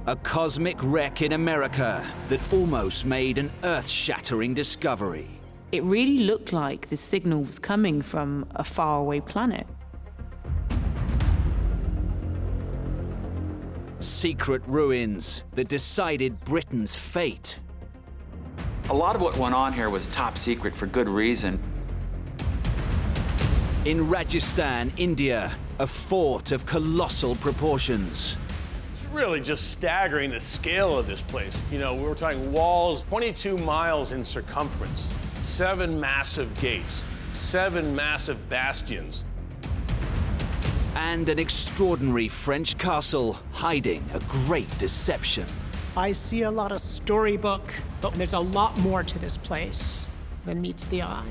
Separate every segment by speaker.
Speaker 1: A cosmic wreck in America that almost made an earth-shattering discovery.
Speaker 2: It really looked like the signal was coming from a faraway planet.
Speaker 1: Secret ruins that decided Britain's fate.
Speaker 3: A lot of what went on here was top secret for good reason.
Speaker 1: In Rajasthan, India, a fort of colossal proportions.
Speaker 4: It's really just staggering, the scale of this place. You know, we were talking walls 22 miles in circumference, 7 massive gates, 7 massive bastions.
Speaker 1: And an extraordinary French castle hiding a great deception.
Speaker 5: I see a lot of storybook, but there's a lot more to this place than meets the eye.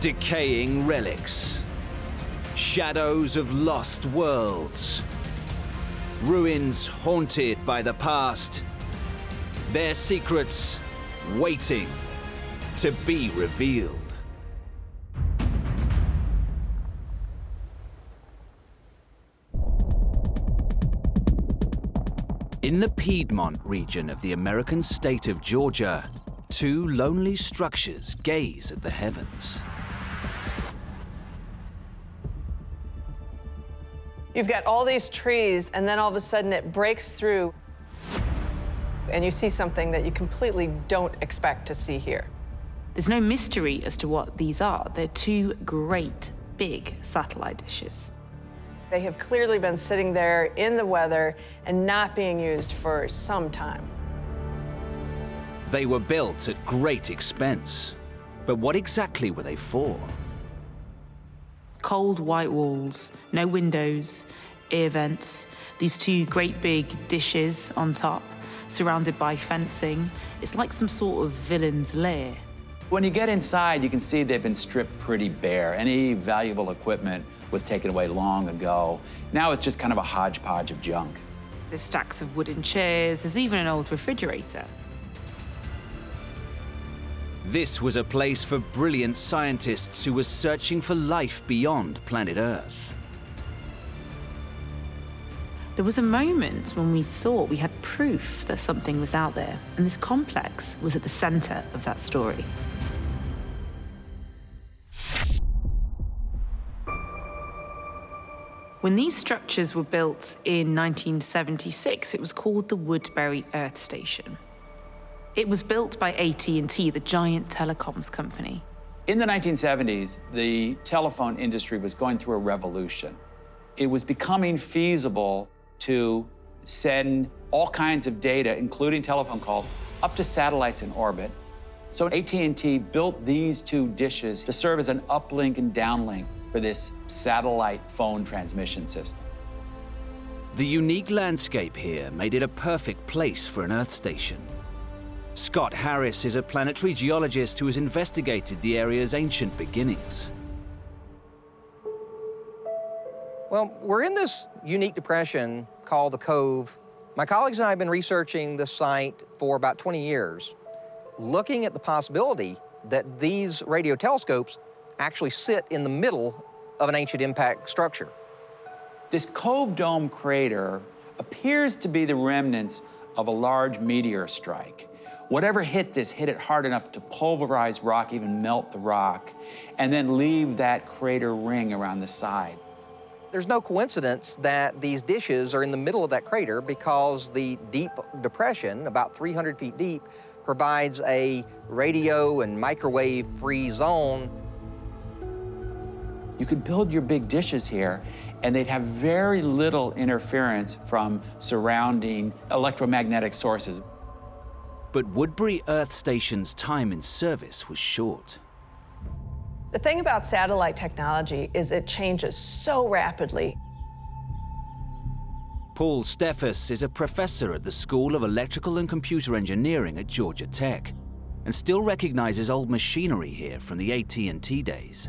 Speaker 1: Decaying relics. Shadows of lost worlds. Ruins haunted by the past. Their secrets waiting to be revealed. In the Piedmont region of the American state of Georgia, 2 lonely structures gaze at the heavens.
Speaker 6: You've got all these trees, and then all of a sudden it breaks through, and you see something that you completely don't expect to see here.
Speaker 2: There's no mystery as to what these are. They're 2 great big satellite dishes.
Speaker 6: They have clearly been sitting there in the weather and not being used for some time.
Speaker 1: They were built at great expense. But what exactly were they for?
Speaker 2: Cold white walls, no windows, ear vents, these 2 great big dishes on top, surrounded by fencing. It's like some sort of villain's lair.
Speaker 3: When you get inside, you can see they've been stripped pretty bare. Any valuable equipment was taken away long ago. Now it's just kind of a hodgepodge of junk.
Speaker 2: There's stacks of wooden chairs, there's even an old refrigerator.
Speaker 1: This was a place for brilliant scientists who were searching for life beyond planet Earth.
Speaker 2: There was a moment when we thought we had proof that something was out there, and this complex was at the center of that story. When these structures were built in 1976, it was called the Woodbury Earth Station. It was built by AT&T, the giant telecoms company.
Speaker 3: In the 1970s, the telephone industry was going through a revolution. It was becoming feasible to send all kinds of data, including telephone calls, up to satellites in orbit. So AT&T built these 2 dishes to serve as an uplink and downlink for this satellite phone transmission system.
Speaker 1: The unique landscape here made it a perfect place for an Earth station. Scott Harris is a planetary geologist who has investigated the area's ancient beginnings.
Speaker 7: Well, we're in this unique depression called the Cove. My colleagues and I have been researching this site for about 20 years, looking at the possibility that these radio telescopes actually sit in the middle of an ancient impact structure.
Speaker 3: This Cove Dome crater appears to be the remnants of a large meteor strike. Whatever hit this hit it hard enough to pulverize rock, even melt the rock, and then leave that crater ring around the side.
Speaker 7: There's no coincidence that these dishes are in the middle of that crater because the deep depression, about 300 feet deep, provides a radio and microwave-free zone.
Speaker 3: You could build your big dishes here, and they'd have very little interference from surrounding electromagnetic sources.
Speaker 1: But Woodbury Earth Station's time in service was short.
Speaker 6: The thing about satellite technology is it changes so rapidly.
Speaker 1: Paul Steffes is a professor at the School of Electrical and Computer Engineering at Georgia Tech and still recognizes old machinery here from the AT&T days.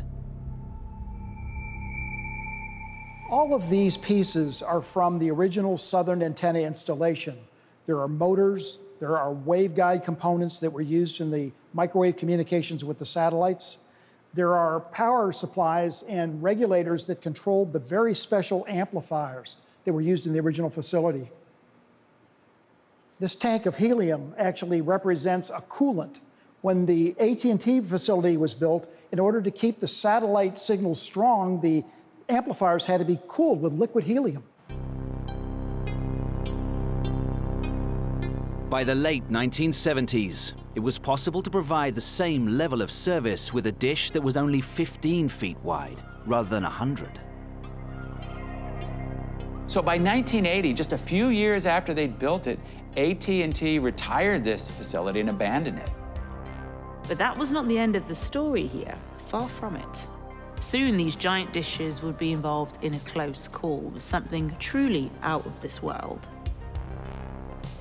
Speaker 8: All of these pieces are from the original Southern antenna installation. There are motors, there are waveguide components that were used in the microwave communications with the satellites. There are power supplies and regulators that controlled the very special amplifiers that were used in the original facility. This tank of helium actually represents a coolant. When the AT&T facility was built, in order to keep the satellite signals strong, the amplifiers had to be cooled with liquid helium.
Speaker 1: By the late 1970s, it was possible to provide the same level of service with a dish that was only 15 feet wide, rather than 100.
Speaker 3: So by 1980, just a few years after they'd built it, AT&T retired this facility and abandoned it.
Speaker 2: But that was not the end of the story here, far from it. Soon these giant dishes would be involved in a close call with something truly out of this world.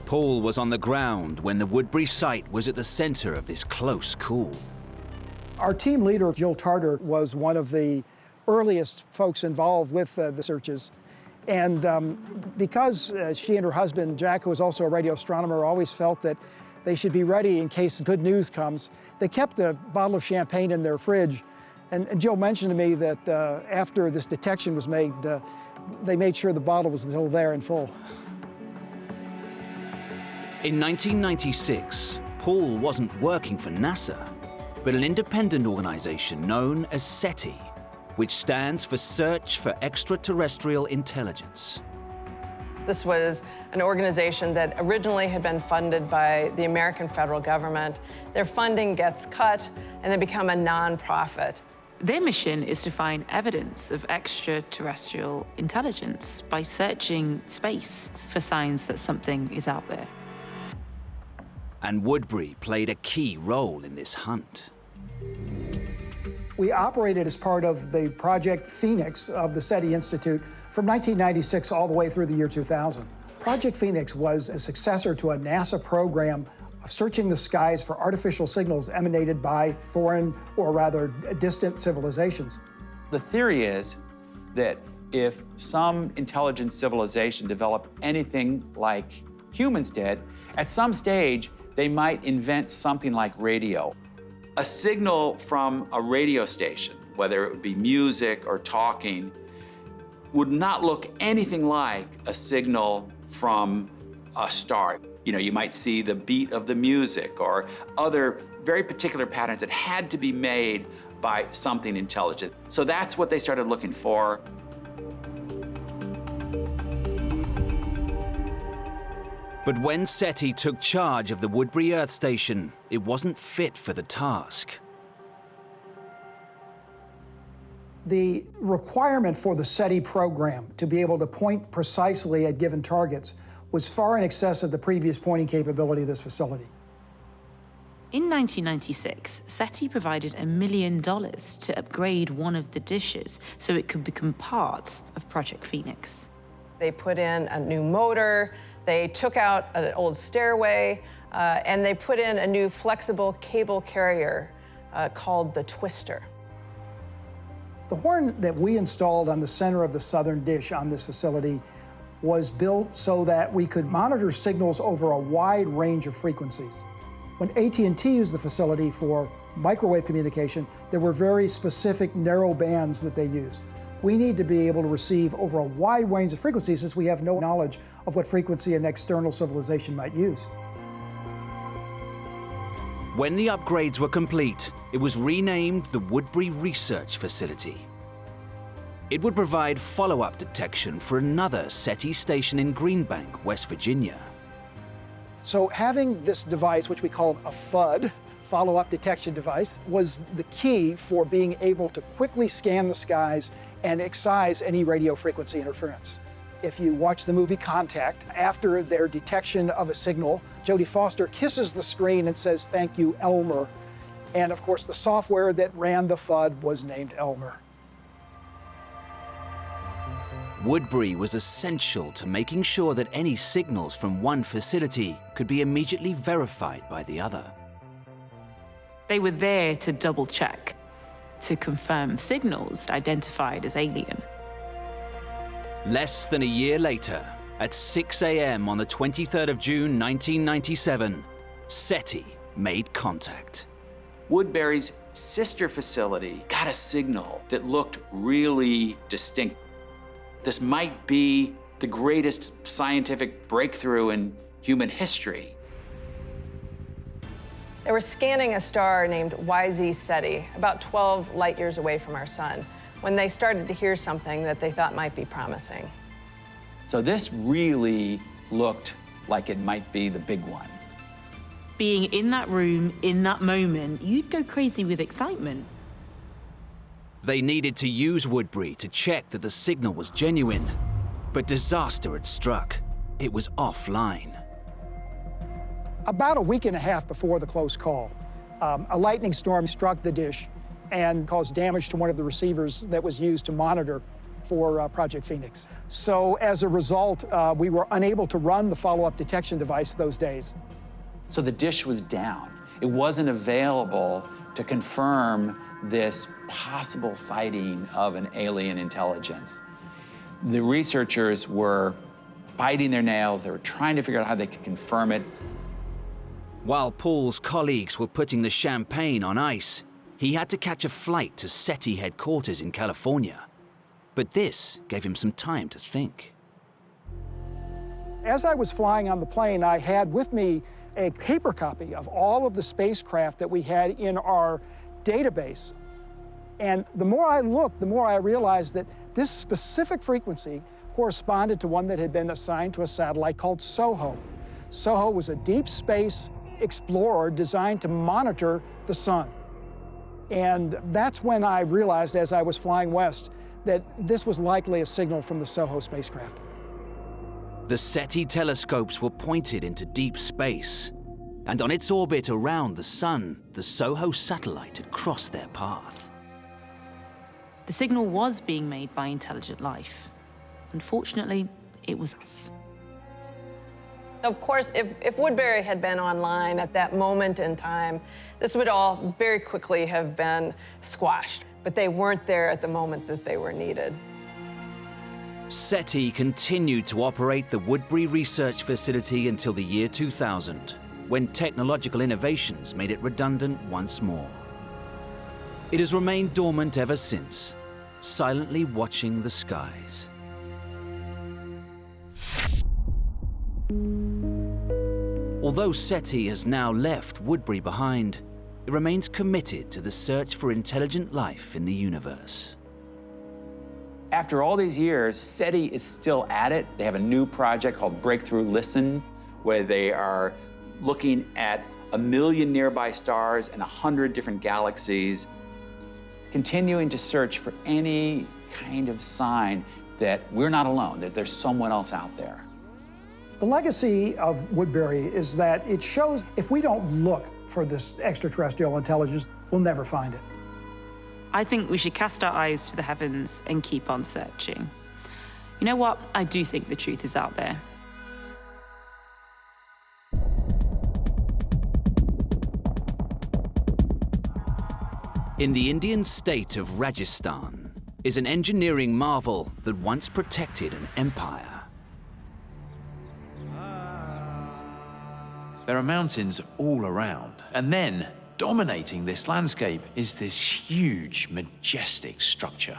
Speaker 1: Paul was on the ground when the Woodbury site was at the center of this close call.
Speaker 8: Our team leader, Jill Tarter, was one of the earliest folks involved with the searches. And because she and her husband, Jack, who was also a radio astronomer, always felt that they should be ready in case good news comes, they kept a bottle of champagne in their fridge. And Jill mentioned to me that after this detection was made, they made sure the bottle was still there and full.
Speaker 1: In 1996, Paul wasn't working for NASA, but an independent organization known as SETI, which stands for Search for Extraterrestrial Intelligence.
Speaker 6: This was an organization that originally had been funded by the American federal government. Their funding gets cut, and they become a nonprofit.
Speaker 2: Their mission is to find evidence of extraterrestrial intelligence by searching space for signs that something is out there.
Speaker 1: And Woodbury played a key role in this hunt.
Speaker 8: We operated as part of the Project Phoenix of the SETI Institute from 1996 all the way through the year 2000. Project Phoenix was a successor to a NASA program of searching the skies for artificial signals emanated by foreign, or rather distant civilizations.
Speaker 3: The theory is that if some intelligent civilization developed anything like humans did, at some stage, they might invent something like radio. A signal from a radio station, whether it would be music or talking, would not look anything like a signal from a star. You know, you might see the beat of the music or other very particular patterns that had to be made by something intelligent. So that's what they started looking for.
Speaker 1: But when SETI took charge of the Woodbury Earth Station, it wasn't fit for the task.
Speaker 8: The requirement for the SETI program to be able to point precisely at given targets was far in excess of the previous pointing capability of this facility.
Speaker 2: In 1996, SETI provided $1 million to upgrade one of the dishes so it could become part of Project Phoenix.
Speaker 6: They put in a new motor, they took out an old stairway, and they put in a new flexible cable carrier called the Twister.
Speaker 8: The horn that we installed on the center of the southern dish on this facility was built so that we could monitor signals over a wide range of frequencies. When AT&T used the facility for microwave communication, there were very specific narrow bands that they used. We need to be able to receive over a wide range of frequencies since we have no knowledge of what frequency an external civilization might use.
Speaker 1: When the upgrades were complete, it was renamed the Woodbury Research Facility. It would provide follow-up detection for another SETI station in Greenbank, West Virginia.
Speaker 8: So having this device, which we called a FUD, follow-up detection device, was the key for being able to quickly scan the skies and excise any radio frequency interference. If you watch the movie Contact, after their detection of a signal, Jodie Foster kisses the screen and says, "Thank you, Elmer." And of course, the software that ran the FUD was named Elmer.
Speaker 1: Woodbury was essential to making sure that any signals from one facility could be immediately verified by the other.
Speaker 2: They were there to double-check, to confirm signals identified as alien.
Speaker 1: Less than a year later, at 6 a.m. on the 23rd of June 1997, SETI made contact.
Speaker 3: Woodbury's sister facility got a signal that looked really distinct. This might be the greatest scientific breakthrough in human history.
Speaker 6: They were scanning a star named YZ Ceti, about 12 light years away from our sun, when they started to hear something that they thought might be promising.
Speaker 3: So this really looked like it might be the big one.
Speaker 2: Being in that room, in that moment, you'd go crazy with excitement.
Speaker 1: They needed to use Woodbury to check that the signal was genuine, but disaster had struck. It was offline.
Speaker 8: About a week and a half before the close call, a lightning storm struck the dish and caused damage to one of the receivers that was used to monitor for Project Phoenix. So as a result, we were unable to run the follow-up detection device those days.
Speaker 3: So the dish was down. It wasn't available to confirm this possible sighting of an alien intelligence. The researchers were biting their nails. They were trying to figure out how they could confirm it.
Speaker 1: While Paul's colleagues were putting the champagne on ice, he had to catch a flight to SETI headquarters in California. But this gave him some time to think.
Speaker 8: As I was flying on the plane, I had with me a paper copy of all of the spacecraft that we had in our database. And the more I looked, the more I realized that this specific frequency corresponded to one that had been assigned to a satellite called SOHO. SOHO was a deep space explorer designed to monitor the sun. And that's when I realized, as I was flying west, that this was likely a signal from the SOHO spacecraft.
Speaker 1: The SETI telescopes were pointed into deep space, and on its orbit around the sun, the SOHO satellite had crossed their path.
Speaker 2: The signal was being made by intelligent life. Unfortunately, it was us.
Speaker 6: Of course, if Woodbury had been online at that moment in time, this would all very quickly have been squashed. But they weren't there at the moment that they were needed.
Speaker 1: SETI continued to operate the Woodbury Research Facility until the year 2000, when technological innovations made it redundant once more. It has remained dormant ever since, silently watching the skies. Although SETI has now left Woodbury behind, it remains committed to the search for intelligent life in the universe.
Speaker 3: After all these years, SETI is still at it. They have a new project called Breakthrough Listen, where they are looking at 1 million nearby stars and 100 different galaxies, continuing to search for any kind of sign that we're not alone, that there's someone else out there.
Speaker 8: The legacy of Woodbury is that it shows if we don't look for this extraterrestrial intelligence, we'll never find it.
Speaker 2: I think we should cast our eyes to the heavens and keep on searching. You know what? I do think the truth is out there.
Speaker 1: In the Indian state of Rajasthan is an engineering marvel that once protected an empire.
Speaker 9: There are mountains all around, and then dominating this landscape is this huge, majestic structure.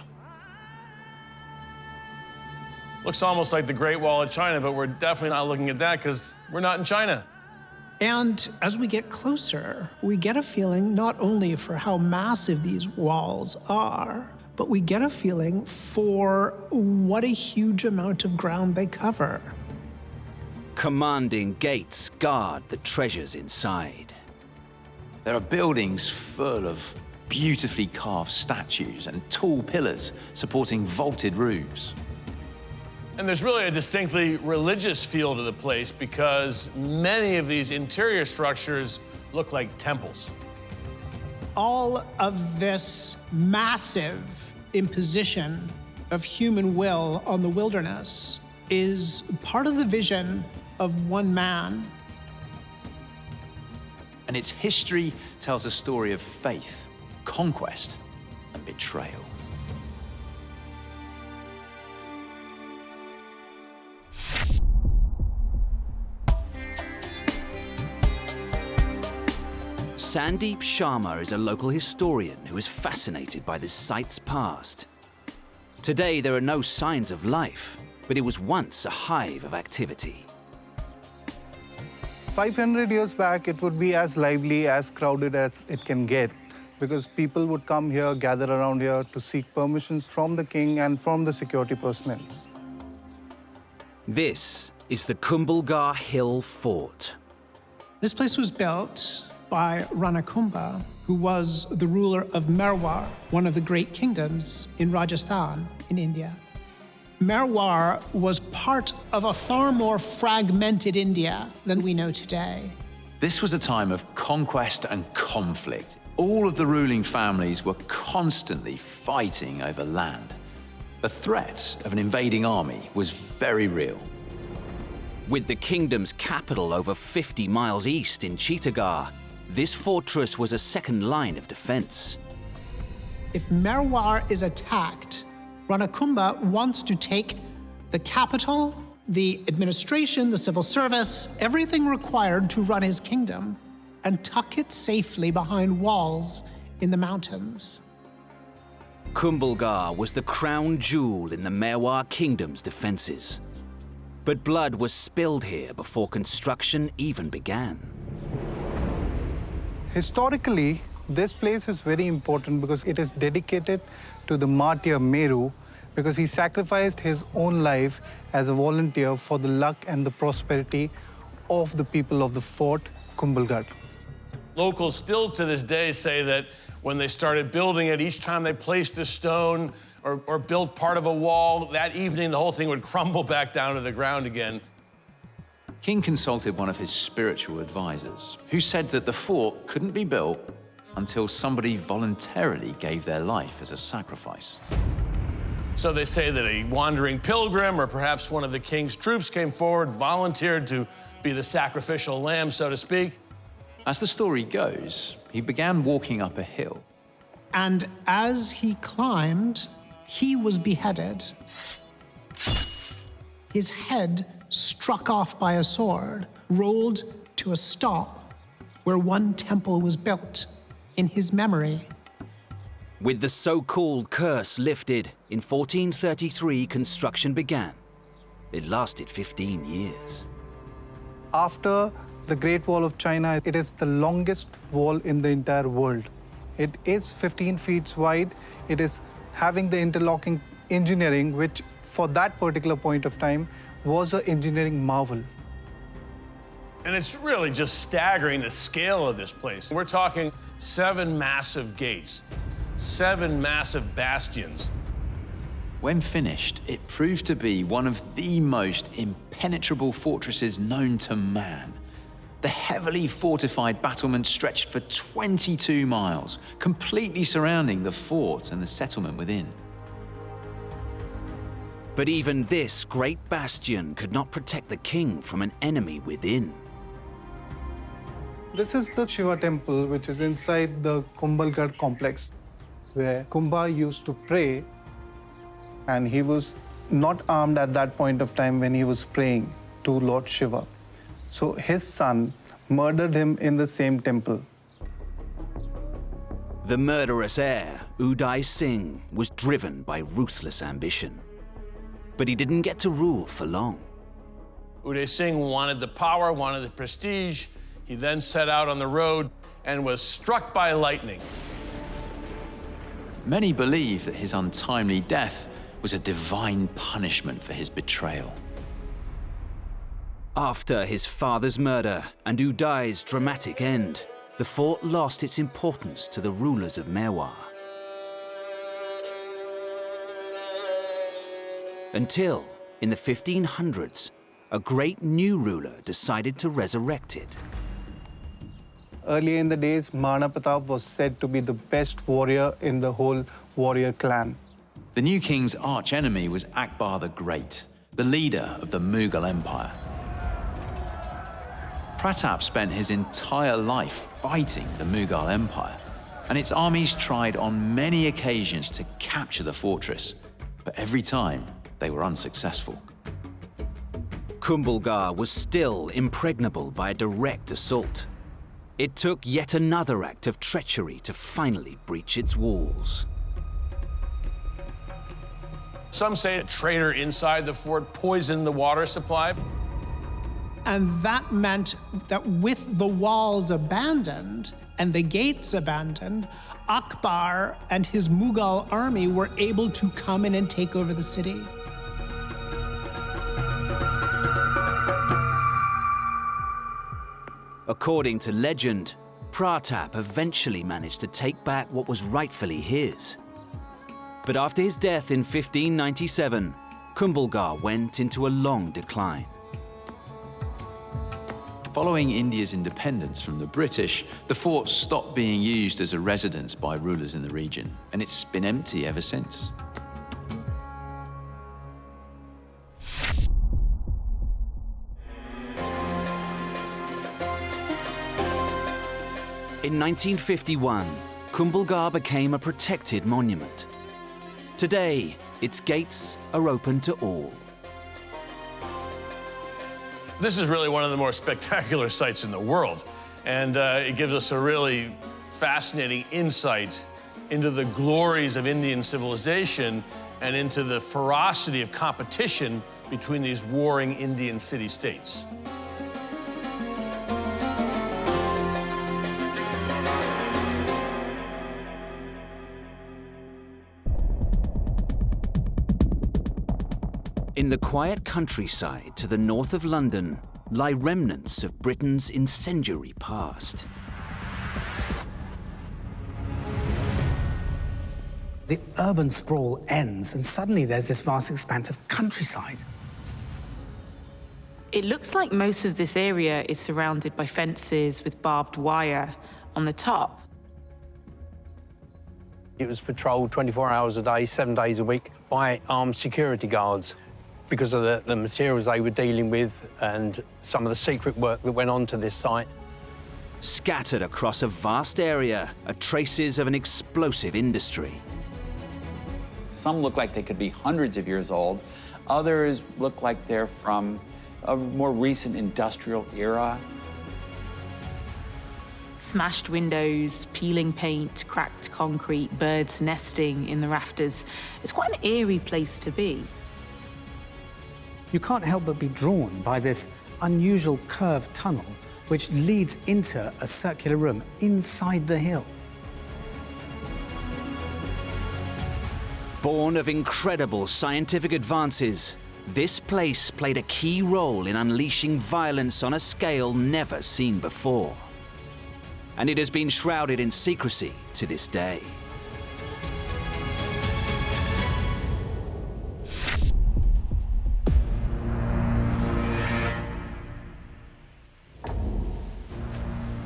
Speaker 4: Looks almost like the Great Wall of China, but we're definitely not looking at that because we're not in China.
Speaker 5: And as we get closer, we get a feeling not only for how massive these walls are, but we get a feeling for what a huge amount of ground they cover.
Speaker 1: Commanding gates guard the treasures inside.
Speaker 9: There are buildings full of beautifully carved statues and tall pillars supporting vaulted roofs.
Speaker 4: And there's really a distinctly religious feel to the place because many of these interior structures look like temples.
Speaker 5: All of this massive imposition of human will on the wilderness is part of the vision of one man.
Speaker 9: And its history tells a story of faith, conquest, and betrayal.
Speaker 1: Sandeep Sharma is a local historian who is fascinated by this site's past. Today, there are no signs of life, but it was once a hive of activity.
Speaker 10: 500 years back, it would be as lively, as crowded as it can get, because people would come here, gather around here to seek permissions from the king and from the security personnel.
Speaker 1: This is the Kumbhalgarh Hill Fort.
Speaker 5: This place was built by Rana Kumbha, who was the ruler of Marwar, one of the great kingdoms in Rajasthan in India. Marwar was part of a far more fragmented India than we know today.
Speaker 9: This was a time of conquest and conflict. All of the ruling families were constantly fighting over land. The threat of an invading army was very real.
Speaker 1: With the kingdom's capital over 50 miles east in Chittagong, this fortress was a second line of defense.
Speaker 5: If Marwar is attacked, Rana Kumbha wants to take the capital, the administration, the civil service, everything required to run his kingdom, and tuck it safely behind walls in the mountains.
Speaker 1: Kumbhalgarh was the crown jewel in the Marwar kingdom's defenses. But blood was spilled here before construction even began.
Speaker 10: Historically, this place is very important because it is dedicated to the martyr Meru, because he sacrificed his own life as a volunteer for the luck and the prosperity of the people of the fort, Kumbhalgarh.
Speaker 4: Locals still to this day say that when they started building it, each time they placed a stone or built part of a wall, that evening the whole thing would crumble back down to the ground again.
Speaker 9: King consulted one of his spiritual advisors, who said that the fort couldn't be built until somebody voluntarily gave their life as a sacrifice.
Speaker 4: So they say that a wandering pilgrim or perhaps one of the king's troops came forward, volunteered to be the sacrificial lamb, so to speak.
Speaker 9: As the story goes, he began walking up a hill.
Speaker 5: And as he climbed, he was beheaded. His head struck off by a sword, rolled to a stop where one temple was built in his memory.
Speaker 1: With the so-called curse lifted, in 1433 construction began. It lasted 15 years.
Speaker 10: After the Great Wall of China, it is the longest wall in the entire world. It is 15 feet wide. It is having the interlocking engineering, which for that particular point of time was an engineering marvel.
Speaker 4: And it's really just staggering the scale of this place. We're talking 7 massive gates, 7 massive bastions.
Speaker 9: When finished, it proved to be one of the most impenetrable fortresses known to man. The heavily fortified battlements stretched for 22 miles, completely surrounding the fort and the settlement within.
Speaker 1: But even this great bastion could not protect the king from an enemy within.
Speaker 10: This is the Shiva temple, which is inside the Kumbhalgarh complex, where Kumbha used to pray, and he was not armed at that point of time when he was praying to Lord Shiva. So his son murdered him in the same temple.
Speaker 1: The murderous heir, Uday Singh, was driven by ruthless ambition. But he didn't get to rule for long.
Speaker 4: Uday Singh wanted the power, wanted the prestige. He then set out on the road and was struck by lightning.
Speaker 9: Many believe that his untimely death was a divine punishment for his betrayal.
Speaker 1: After his father's murder and Uday's dramatic end, the fort lost its importance to the rulers of Marwar. Until, in the 1500s, a great new ruler decided to resurrect it.
Speaker 10: Earlier in the days, Mahana Pratap was said to be the best warrior in the whole warrior clan.
Speaker 9: The new king's archenemy was Akbar the Great, the leader of the Mughal Empire. Pratap spent his entire life fighting the Mughal Empire, and its armies tried on many occasions to capture the fortress, but every time they were unsuccessful.
Speaker 1: Kumbhalgarh was still impregnable by a direct assault. It took yet another act of treachery to finally breach its walls.
Speaker 4: Some say a traitor inside the fort poisoned the water supply.
Speaker 5: And that meant that with the walls abandoned and the gates abandoned, Akbar and his Mughal army were able to come in and take over the city.
Speaker 1: According to legend, Pratap eventually managed to take back what was rightfully his. But after his death in 1597, Kumbhalgarh went into a long decline.
Speaker 9: Following India's independence from the British, the fort stopped being used as a residence by rulers in the region, and it's been empty ever since.
Speaker 1: In 1951, Kumbhalgarh became a protected monument. Today, its gates are open to all.
Speaker 4: This is really one of the more spectacular sites in the world, and it gives us a really fascinating insight into the glories of Indian civilization and into the ferocity of competition between these warring Indian city-states.
Speaker 1: In the quiet countryside to the north of London lie remnants of Britain's incendiary past.
Speaker 11: The urban sprawl ends, and suddenly there's this vast expanse of countryside.
Speaker 2: It looks like most of this area is surrounded by fences with barbed wire on the top.
Speaker 12: It was patrolled 24 hours a day, 7 days a week by armed security guards because of the materials they were dealing with and some of the secret work that went on to this site.
Speaker 1: Scattered across a vast area are traces of an explosive industry.
Speaker 3: Some look like they could be hundreds of years old. Others look like they're from a more recent industrial era.
Speaker 2: Smashed windows, peeling paint, cracked concrete, birds nesting in the rafters. It's quite an eerie place to be.
Speaker 11: You can't help but be drawn by this unusual curved tunnel which leads into a circular room inside the hill.
Speaker 1: Born of incredible scientific advances, this place played a key role in unleashing violence on a scale never seen before. And it has been shrouded in secrecy to this day.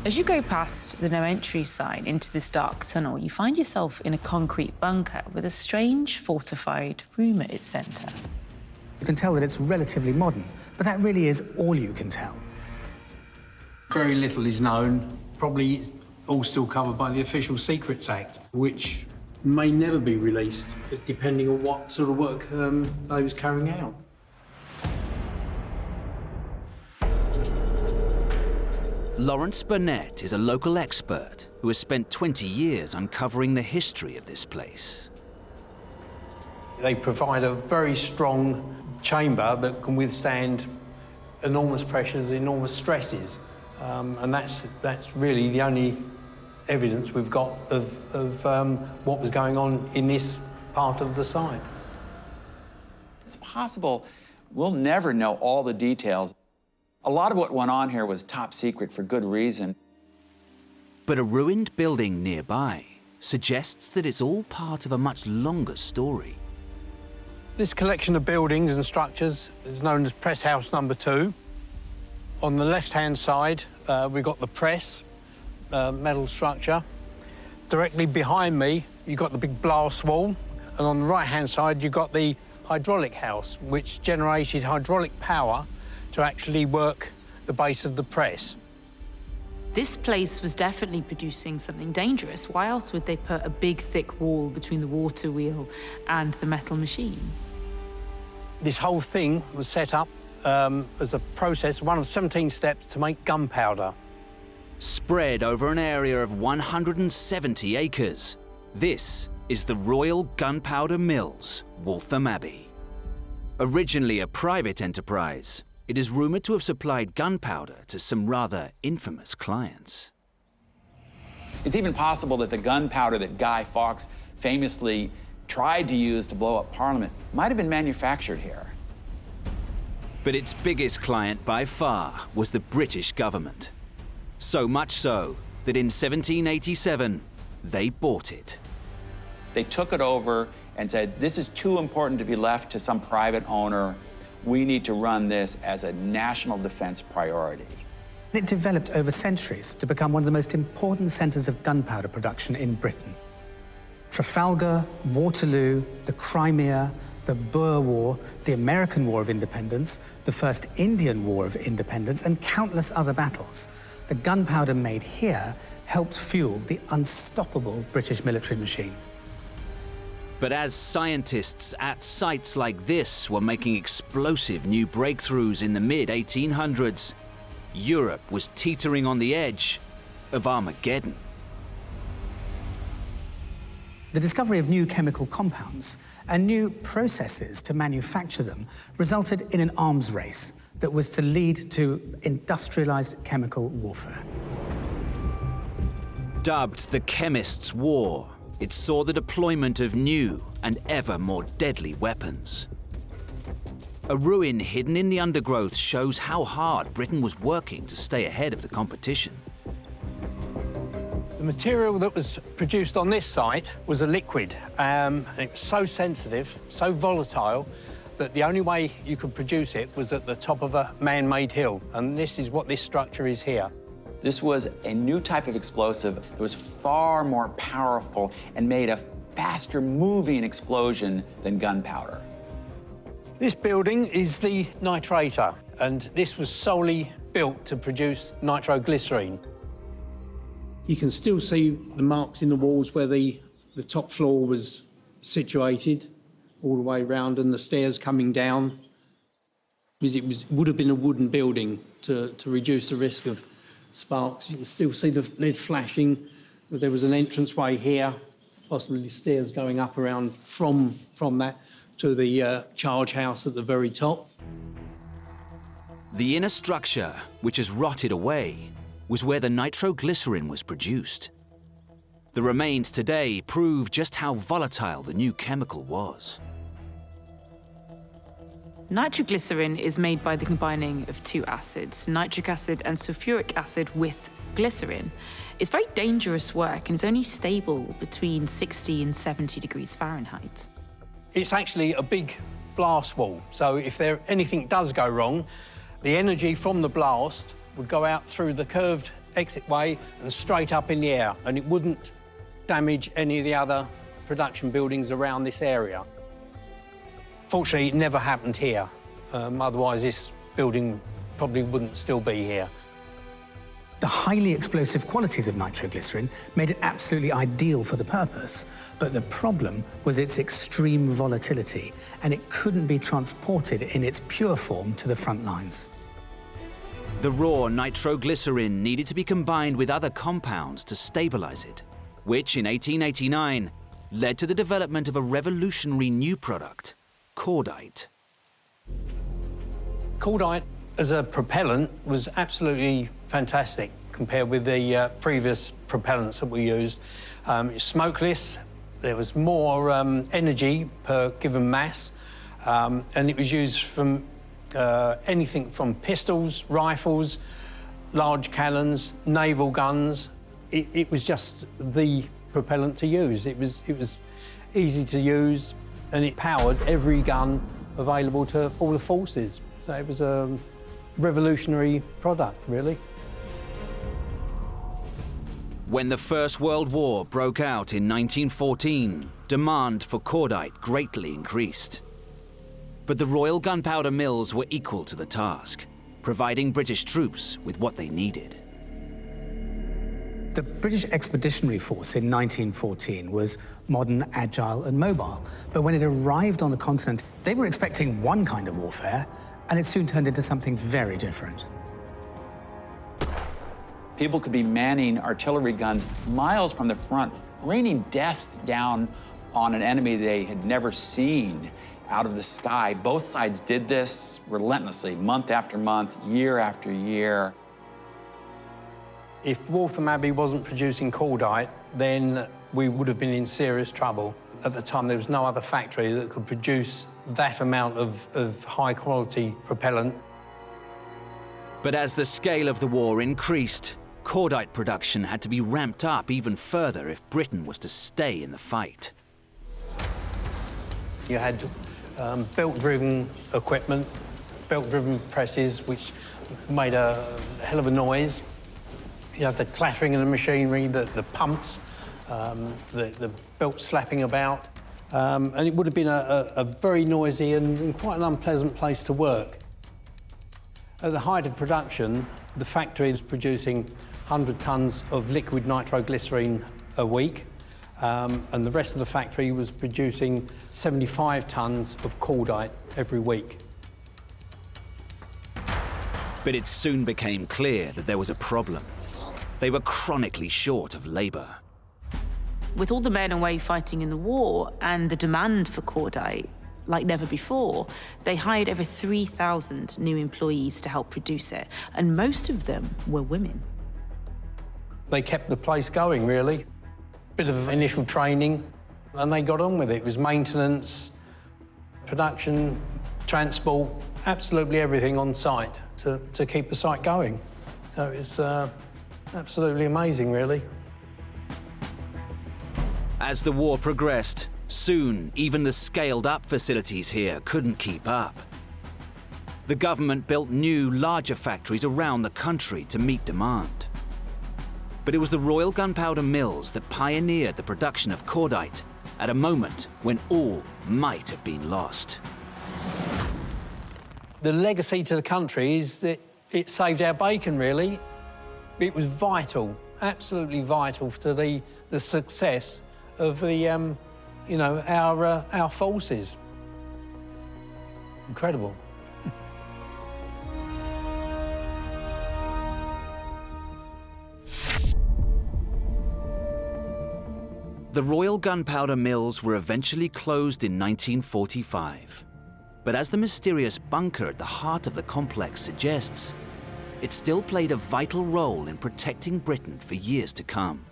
Speaker 2: As you go past the no entry sign into this dark tunnel, you find yourself in a concrete bunker with a strange fortified room at its centre.
Speaker 11: You can tell that it's relatively modern, but that really is all you can tell.
Speaker 12: Very little is known. Probably it's all still covered by the Official Secrets Act, which may never be released, depending on what sort of work they was carrying out.
Speaker 1: Lawrence Burnett is a local expert who has spent 20 years uncovering the history of this place.
Speaker 12: They provide a very strong chamber that can withstand enormous pressures, enormous stresses. And that's really the only evidence we've got of what was going on in this part of the site.
Speaker 3: It's possible we'll never know all the details. A lot of what went on here was top secret for good reason.
Speaker 1: But a ruined building nearby suggests that it's all part of a much longer story.
Speaker 12: This collection of buildings and structures is known as Press House Number 2. On the left-hand side, we've got the press, metal structure. Directly behind me, you've got the big blast wall. And on the right-hand side, you've got the hydraulic house, which generated hydraulic power to actually work the base of the press.
Speaker 2: This place was definitely producing something dangerous. Why else would they put a big, thick wall between the water wheel and the metal machine?
Speaker 12: This whole thing was set up as a process, one of 17 steps to make gunpowder.
Speaker 1: spread over an area of 170 acres. This is the Royal Gunpowder Mills, Waltham Abbey. Originally a private enterprise, it is rumoured to have supplied gunpowder to some rather infamous clients.
Speaker 3: It's even possible that the gunpowder that Guy Fawkes famously tried to use to blow up Parliament might have been manufactured here.
Speaker 1: But its biggest client by far was the British government. So much so that in 1787, they bought it.
Speaker 3: They took it over and said, this is too important to be left to some private owner. We need to run this as a national defense priority.
Speaker 11: It developed over centuries to become one of the most important centres of gunpowder production in Britain. Trafalgar, Waterloo, the Crimea, the Boer War, the American War of Independence, the First Indian War of Independence, and countless other battles. The gunpowder made here helped fuel the unstoppable British military machine.
Speaker 1: But as scientists at sites like this were making explosive new breakthroughs in the mid-1800s, Europe was teetering on the edge of Armageddon.
Speaker 11: The discovery of new chemical compounds and new processes to manufacture them resulted in an arms race that was to lead to industrialized chemical warfare.
Speaker 1: Dubbed the Chemists' War, it saw the deployment of new and ever more deadly weapons. A ruin hidden in the undergrowth shows how hard Britain was working to stay ahead of the competition.
Speaker 12: The material that was produced on this site was a liquid. It was so sensitive, so volatile, that the only way you could produce it was at the top of a man-made hill. And this is what this structure is here.
Speaker 3: This was a new type of explosive that was far more powerful and made a faster moving explosion than gunpowder.
Speaker 12: This building is the nitrator, and this was solely built to produce nitroglycerine.
Speaker 13: You can still see the marks in the walls where the top floor was situated all the way around, and the stairs coming down. It would have been a wooden building to reduce the risk of sparks. You can still see the lead flashing. There was an entranceway here, possibly stairs going up around from that to the charge house at the very top.
Speaker 1: The inner structure, which has rotted away, was where the nitroglycerin was produced. The remains today prove just how volatile the new chemical was.
Speaker 2: Nitroglycerin is made by the combining of two acids, nitric acid and sulfuric acid, with glycerin. It's very dangerous work and is only stable between 60 and 70 degrees Fahrenheit.
Speaker 12: It's actually a big blast wall, so if anything does go wrong, the energy from the blast would go out through the curved exitway and straight up in the air, and it wouldn't damage any of the other production buildings around this area. Fortunately, it never happened here. Otherwise, this building probably wouldn't still be here.
Speaker 11: The highly explosive qualities of nitroglycerin made it absolutely ideal for the purpose, but the problem was its extreme volatility, and it couldn't be transported in its pure form to the front lines.
Speaker 1: The raw nitroglycerin needed to be combined with other compounds to stabilize it, which in 1889 led to the development of a revolutionary new product, cordite.
Speaker 12: Cordite as a propellant was absolutely fantastic compared with the previous propellants that we used. It's smokeless, there was more energy per given mass, and it was used from anything from pistols, rifles, large cannons, naval guns. It was just the propellant to use. It was easy to use, and it powered every gun available to all the forces. So it was a revolutionary product, really.
Speaker 1: When the First World War broke out in 1914, demand for cordite greatly increased. But the Royal Gunpowder Mills were equal to the task, providing British troops with what they needed.
Speaker 11: The British Expeditionary Force in 1914 was modern, agile, and mobile. But when it arrived on the continent, they were expecting one kind of warfare, and it soon turned into something very different.
Speaker 3: People could be manning artillery guns miles from the front, raining death down on an enemy they had never seen out of the sky. Both sides did this relentlessly, month after month, year after year.
Speaker 12: If Waltham Abbey wasn't producing cordite, then we would have been in serious trouble. At the time, there was no other factory that could produce that amount of high-quality propellant.
Speaker 1: But as the scale of the war increased, cordite production had to be ramped up even further if Britain was to stay in the fight.
Speaker 12: You had belt-driven equipment, belt-driven presses, which made a hell of a noise. You had the clattering of the machinery, the pumps, the belt slapping about. And it would have been a very noisy and quite an unpleasant place to work. At the height of production, the factory was producing 100 tonnes of liquid nitroglycerine a week, and the rest of the factory was producing 75 tonnes of cordite every week.
Speaker 1: But it soon became clear that there was a problem. They were chronically short of labour.
Speaker 2: With all the men away fighting in the war and the demand for cordite, like never before, they hired over 3,000 new employees to help produce it, and most of them were women.
Speaker 12: They kept the place going, really. Bit of initial training, and they got on with it. It was maintenance, production, transport, absolutely everything on site to keep the site going. So it's absolutely amazing, really.
Speaker 1: As the war progressed, soon even the scaled-up facilities here couldn't keep up. The government built new, larger factories around the country to meet demand. But it was the Royal Gunpowder Mills that pioneered the production of cordite at a moment when all might have been lost.
Speaker 12: The legacy to the country is that it saved our bacon, really. It was vital, absolutely vital to the success of the, you know, our forces. Incredible.
Speaker 1: The Royal Gunpowder Mills were eventually closed in 1945. But as the mysterious bunker at the heart of the complex suggests, it still played a vital role in protecting Britain for years to come.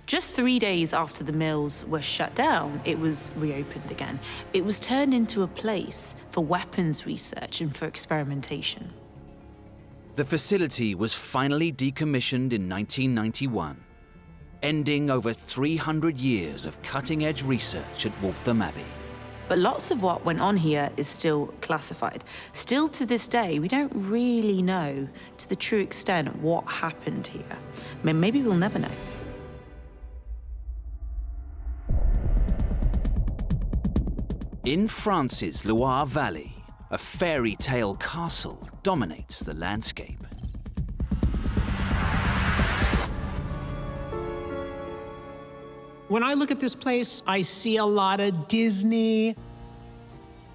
Speaker 2: Just 3 days after the mills were shut down, it was reopened again. It was turned into a place for weapons research and for experimentation.
Speaker 1: The facility was finally decommissioned in 1991, ending over 300 years of cutting-edge research at Waltham Abbey.
Speaker 2: But lots of what went on here is still classified. Still to this day, we don't really know to the true extent what happened here. I mean, maybe we'll never know.
Speaker 1: In France's Loire Valley, a fairy tale castle dominates the landscape.
Speaker 5: When I look at this place, I see a lot of Disney.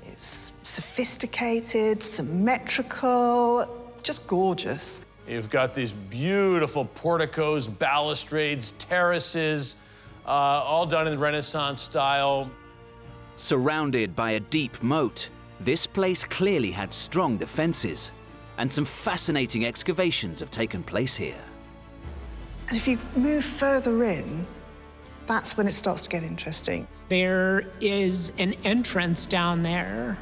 Speaker 14: It's sophisticated, symmetrical, just gorgeous.
Speaker 4: You've got these beautiful porticos, balustrades, terraces, all done in Renaissance style.
Speaker 1: Surrounded by a deep moat, this place clearly had strong defenses, and some fascinating excavations have taken place here.
Speaker 14: And if you move further in, that's when it starts to get interesting.
Speaker 5: There is an entrance down there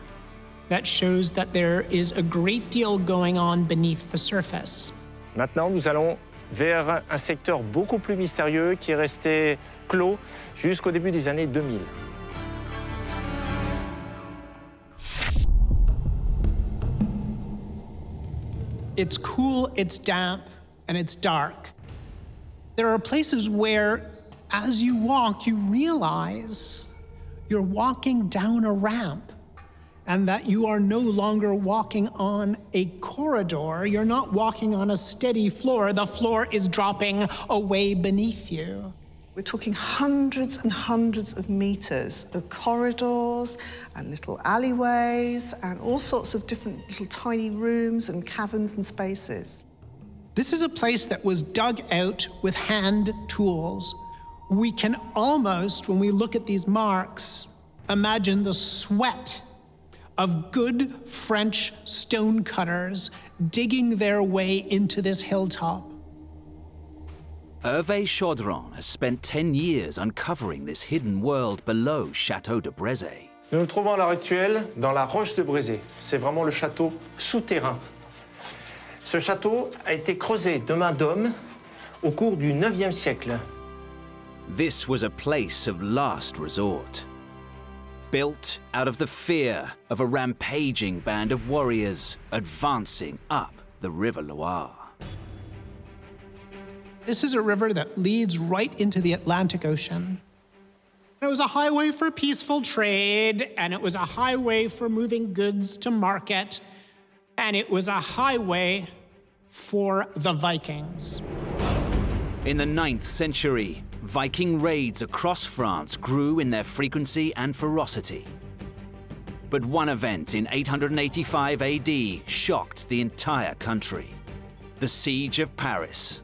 Speaker 5: that shows that there is a great deal going on beneath the surface.
Speaker 15: Maintenant, nous allons vers un secteur beaucoup plus mystérieux qui est resté clos jusqu'au début des années 2000.
Speaker 5: It's cool, it's damp, and it's dark. There are places where, as you walk, you realize you're walking down a ramp and that you are no longer walking on a corridor. You're not walking on a steady floor. The floor is dropping away beneath you.
Speaker 14: We're talking hundreds and hundreds of meters of corridors and little alleyways and all sorts of different little tiny rooms and caverns and spaces.
Speaker 5: This is a place that was dug out with hand tools. We can almost, when we look at these marks, imagine the sweat of good French stonecutters digging their way into this hilltop.
Speaker 1: Hervé Chaudron has spent 10 years uncovering this hidden world below Château de Brézé.
Speaker 15: Nous nous trouvons à l'heure actuelle dans la roche de Brézé. C'est vraiment le château souterrain. Ce château a été creusé de main d'homme au cours du 9e siècle.
Speaker 1: This was a place of last resort, built out of the fear of a rampaging band of warriors advancing up the River Loire.
Speaker 5: This is a river that leads right into the Atlantic Ocean. It was a highway for peaceful trade, and it was a highway for moving goods to market, and it was a highway for the Vikings.
Speaker 1: In the 9th century, Viking raids across France grew in their frequency and ferocity. But one event in 885 AD shocked the entire country: the Siege of Paris.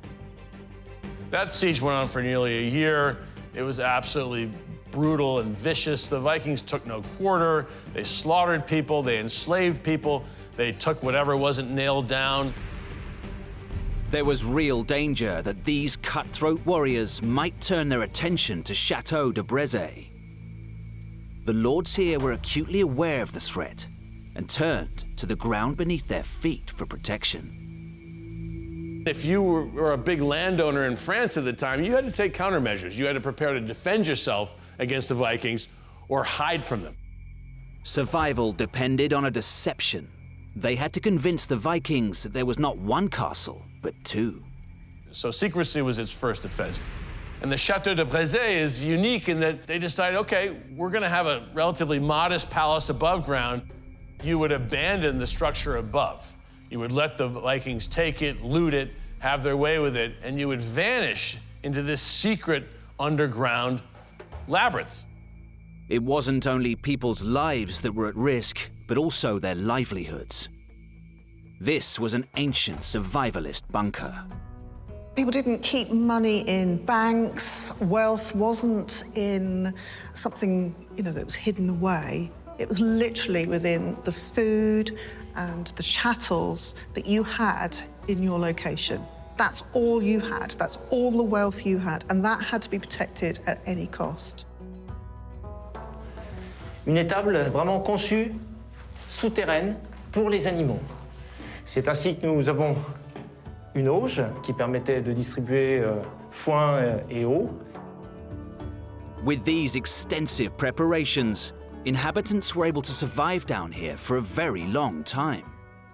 Speaker 4: That siege went on for nearly a year. It was absolutely brutal and vicious. The Vikings took no quarter. They slaughtered people, they enslaved people, they took whatever wasn't nailed down.
Speaker 1: There was real danger that these cutthroat warriors might turn their attention to Château de Brézé. The lords here were acutely aware of the threat and turned to the ground beneath their feet for protection.
Speaker 4: If you were a big landowner in France at the time, you had to take countermeasures. You had to prepare to defend yourself against the Vikings or hide from them.
Speaker 1: Survival depended on a deception. They had to convince the Vikings that there was not one castle, but two.
Speaker 4: So secrecy was its first defense. And the Château de Brézé is unique in that they decided, okay, we're going to have a relatively modest palace above ground. You would abandon the structure above. You would let the Vikings take it, loot it, have their way with it, and you would vanish into this secret underground labyrinth.
Speaker 1: It wasn't only people's lives that were at risk, but also their livelihoods. This was an ancient survivalist bunker.
Speaker 14: People didn't keep money in banks. Wealth wasn't in something, that was hidden away. It was literally within the food and the chattels that you had in your location. That's all you had. That's all the wealth you had, and that had to be protected at any cost.
Speaker 15: Une étable vraiment conçue, souterraine, pour les animaux. C'est ainsi que nous avons une auge qui permettait de distribuer foin et eau.
Speaker 1: With these extensive preparations, inhabitants were able to survive down here for a very long time.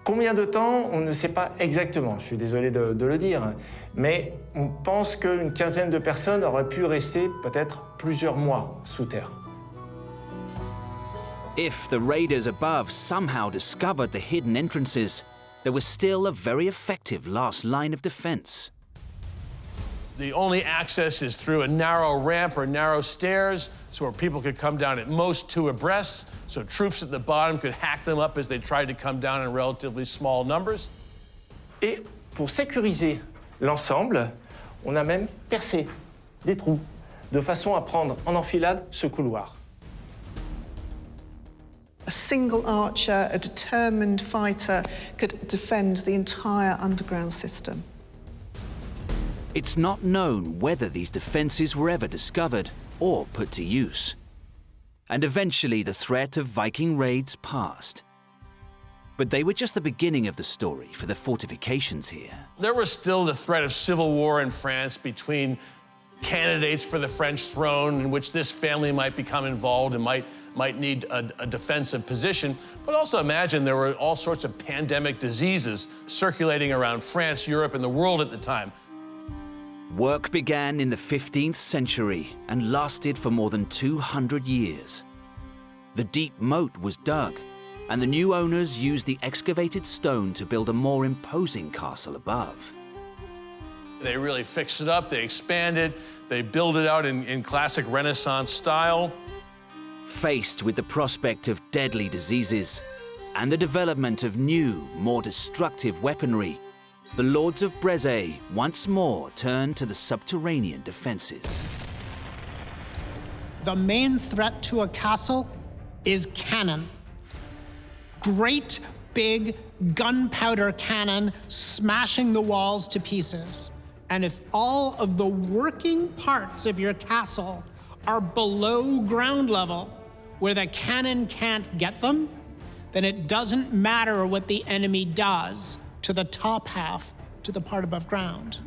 Speaker 15: Combien de temps, on ne sait pas exactement, je suis désolé de le dire, mais on pense qu'une quinzaine de personnes auraient pu rester peut-être plusieurs mois sous terre.
Speaker 1: If the raiders above somehow discovered the hidden entrances, there was still a very effective last line of defense.
Speaker 4: The only access is through a narrow ramp or narrow stairs, so where people could come down at most two abreast, so troops at the bottom could hack them up as they tried to come down in relatively small numbers.
Speaker 15: Et pour sécuriser l'ensemble, on a même percé des trous, de façon à prendre en enfilade ce couloir.
Speaker 14: A single archer, a determined fighter, could defend the entire underground system.
Speaker 1: It's not known whether these defenses were ever discovered or put to use. And eventually the threat of Viking raids passed. But they were just the beginning of the story for the fortifications here.
Speaker 4: There was still the threat of civil war in France between candidates for the French throne, in which this family might become involved and might need a defensive position. But also imagine there were all sorts of pandemic diseases circulating around France, Europe, and the world at the time.
Speaker 1: Work began in the 15th century and lasted for more than 200 years. The deep moat was dug, and the new owners used the excavated stone to build a more imposing castle above.
Speaker 4: They really fixed it up, they expanded, they built it out in classic Renaissance style.
Speaker 1: Faced with the prospect of deadly diseases and the development of new, more destructive weaponry, the lords of Breze once more turned to the subterranean defenses.
Speaker 5: The main threat to a castle is cannon. Great big gunpowder cannon smashing the walls to pieces. And if all of the working parts of your castle are below ground level, where the cannon can't get them, then it doesn't matter what the enemy does to the top half, to the part above ground.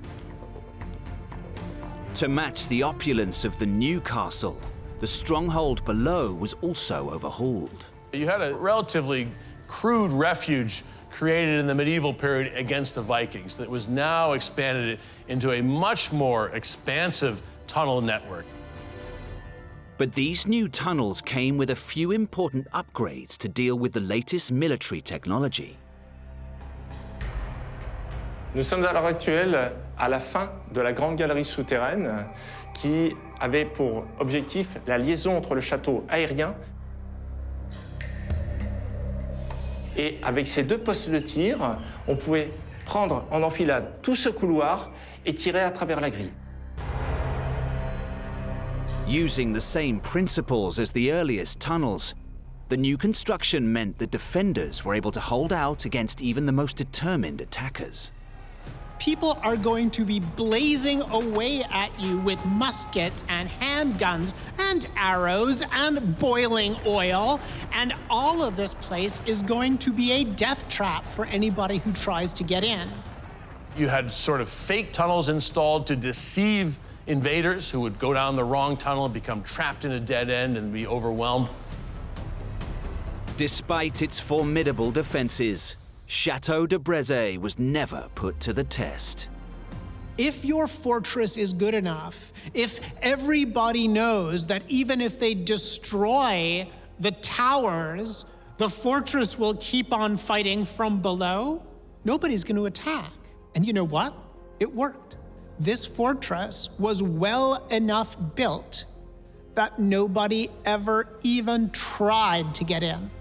Speaker 1: To match the opulence of the new castle, the stronghold below was also overhauled.
Speaker 4: You had a relatively crude refuge created in the medieval period against the Vikings that was now expanded into a much more expansive tunnel network.
Speaker 1: But these new tunnels came with a few important upgrades to deal with the latest military technology.
Speaker 15: Nous sommes à l'heure actuelle à la fin de la grande galerie souterraine qui avait pour objectif la liaison entre le château aérien et avec ces deux postes de tir, on pouvait prendre en enfilade tout ce couloir et tirer à travers la grille.
Speaker 1: Using the same principles as the earliest tunnels, the new construction meant the defenders were able to hold out against even the most determined attackers.
Speaker 5: People are going to be blazing away at you with muskets and handguns and arrows and boiling oil, and all of this place is going to be a death trap for anybody who tries to get in.
Speaker 4: You had sort of fake tunnels installed to deceive invaders who would go down the wrong tunnel and become trapped in a dead end and be overwhelmed.
Speaker 1: Despite its formidable defenses, Chateau de Breze was never put to the test.
Speaker 5: If your fortress is good enough, if everybody knows that even if they destroy the towers, the fortress will keep on fighting from below, nobody's going to attack. And you know what? It worked. This fortress was well enough built that nobody ever even tried to get in.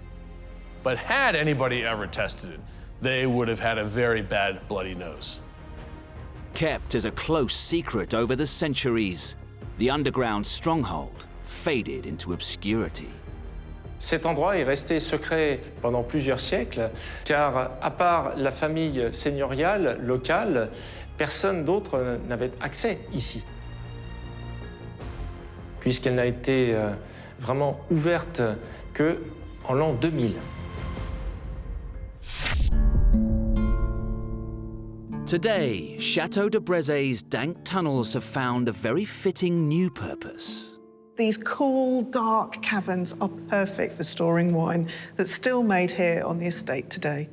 Speaker 4: But had anybody ever tested it, they would have had a very bad bloody nose.
Speaker 1: Kept as a close secret over the centuries, the underground stronghold faded into obscurity.
Speaker 15: Cet endroit est resté secret pendant plusieurs siècles, car à part la famille seigneuriale locale, personne d'autre n'avait accès ici. Puisqu'elle n'a été vraiment ouverte qu'en l'an 2000.
Speaker 1: Today, Chateau de Breze's dank tunnels have found a very fitting new purpose.
Speaker 14: These cool, dark caverns are perfect for storing wine that's still made here on the estate today.